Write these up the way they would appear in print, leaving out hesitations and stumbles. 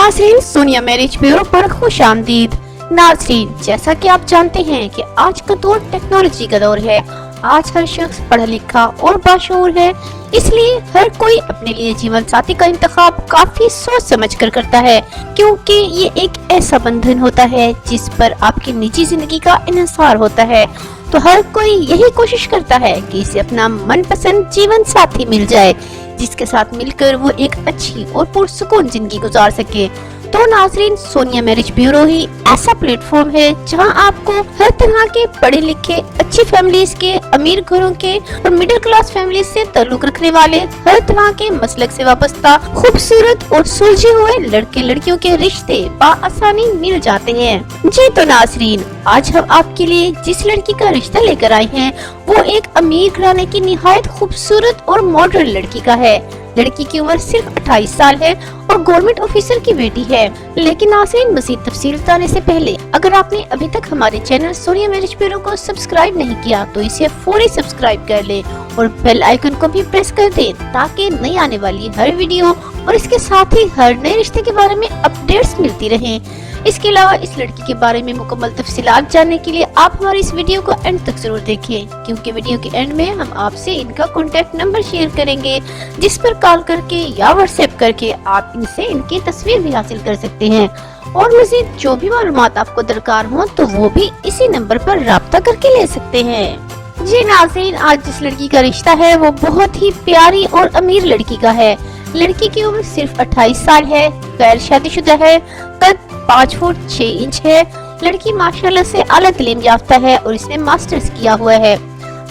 नाज़रीन, Sonia marriage bureau पर खुश आमदीद। नाज़रीन, जैसा कि आप जानते हैं कि आज का दौर टेक्नोलॉजी का दौर है। आज हर शख्स पढ़ा लिखा और बाशऊर है, इसलिए हर कोई अपने लिए जीवन साथी का इंतखाब काफी सोच समझ कर करता है, क्योंकि ये एक ऐसा बंधन होता है जिस पर आपकी निजी जिंदगी का इन्हिसार होता है। तो हर कोई यही कोशिश करता है कि इसे अपना मनपसंद जीवन साथी मिल जाए, जिसके साथ मिलकर वो एक अच्छी और पुरसुकून जिंदगी गुजार सके। तो नाज़रीन, सोनिया मैरिज ब्यूरो ही ऐसा प्लेटफॉर्म है जहां आपको हर तरह के पढ़े लिखे, अच्छी फैमिलीज के, अमीर घरों के और मिडिल क्लास फैमिलीज से ताल्लुक रखने वाले हर तरह के मसलक से वाबस्ता खूबसूरत और सुलझे हुए लड़के लड़कियों के रिश्ते बआसानी मिल जाते हैं। जी तो नाज़रीन, आज हम आपके लिए जिस लड़की का रिश्ता लेकर आए हैं वो एक अमीर घराने की निहायत खूबसूरत और मॉडर्न लड़की का है। लड़की की उम्र सिर्फ 28 साल है और गवर्नमेंट ऑफिसर की बेटी है। लेकिन नाज़रीन, मज़ीद तफसील बताने से पहले अगर आपने अभी तक हमारे चैनल सोनिया मैरिज ब्यूरो को सब्सक्राइब नहीं किया तो इसे फौरी सब्सक्राइब कर ले और बेल आइकन को भी प्रेस कर दे, ताकि नई आने वाली हर वीडियो और इसके साथ ही हर नए रिश्ते के बारे में अपडेट्स मिलती रहें। इसके अलावा इस लड़की के बारे में मुकम्मल तफसीलात जानने के लिए आप हमारी इस वीडियो को एंड तक जरूर देखें, क्योंकि वीडियो के एंड में हम आपसे इनका कॉन्टेक्ट नंबर शेयर करेंगे, जिस पर कॉल करके या व्हाट्सएप करके आप इनसे इनकी तस्वीर भी हासिल कर सकते हैं। और मज़ीद जो भी मालूमात आपको दरकार हो तो वो भी इसी नंबर पर राब्ता करके ले सकते हैं। जी नाज़रीन, आज जिस लड़की का रिश्ता है वो बहुत ही प्यारी और अमीर लड़की का है। लड़की की उम्र सिर्फ 28 साल है, गैर शादीशुदा है, कद 5 फुट 6 इंच है। लड़की माशाल्लाह से आला तालीम याफ्ता है और इसने मास्टर्स किया हुआ है।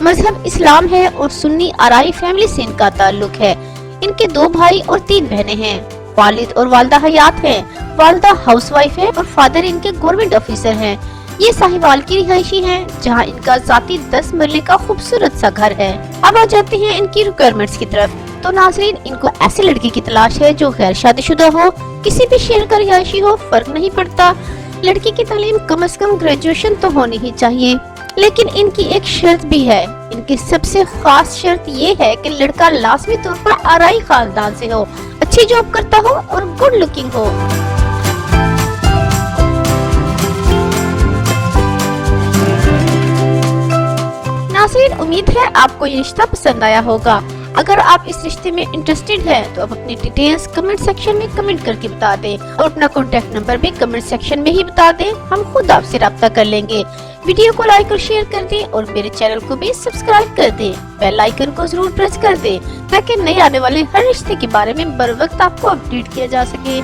मजहब इस्लाम है और सुन्नी आराई फैमिली से इनका ताल्लुक है। इनके 2 भाई और 3 बहनें हैं। वालिद और वालदा हयात हैं। वालदा हाउसवाइफ है और फादर इनके गवर्नमेंट ऑफिसर हैं। ये साहिवाल की रिहायशी है, जहाँ इनका जाती 10 मरले का खूबसूरत सा घर है। अब आ जाते हैं इनकी रिक्वायरमेंट्स की तरफ। तो नाज़रीन, इनको ऐसे लड़के की तलाश है जो गैर शादीशुदा हो, किसी भी शहर का रिहायशी हो, फर्क नहीं पड़ता। लड़की की तालीम कम से कम ग्रेजुएशन तो होनी ही चाहिए। लेकिन इनकी एक शर्त भी है। इनकी सबसे खास शर्त ये है कि लड़का लाजमी तौर पर आराई खानदान से हो, अच्छी जॉब करता हो और गुड लुकिंग हो। नाज़रीन, उम्मीद है आपको ये रिश्ता पसंद आया होगा। अगर आप इस रिश्ते में इंटरेस्टेड हैं तो आप अपनी डिटेल्स कमेंट सेक्शन में कमेंट करके बता दें और अपना कॉन्टेक्ट नंबर भी कमेंट सेक्शन में ही बता दें। हम खुद आपसे राब्ता कर लेंगे। वीडियो को लाइक और शेयर कर दें और मेरे चैनल को भी सब्सक्राइब कर दें। बेल आइकन को जरूर प्रेस कर दें, ताकि नए आने वाले हर रिश्ते के बारे में बर वक्त आपको अपडेट किया जा सके।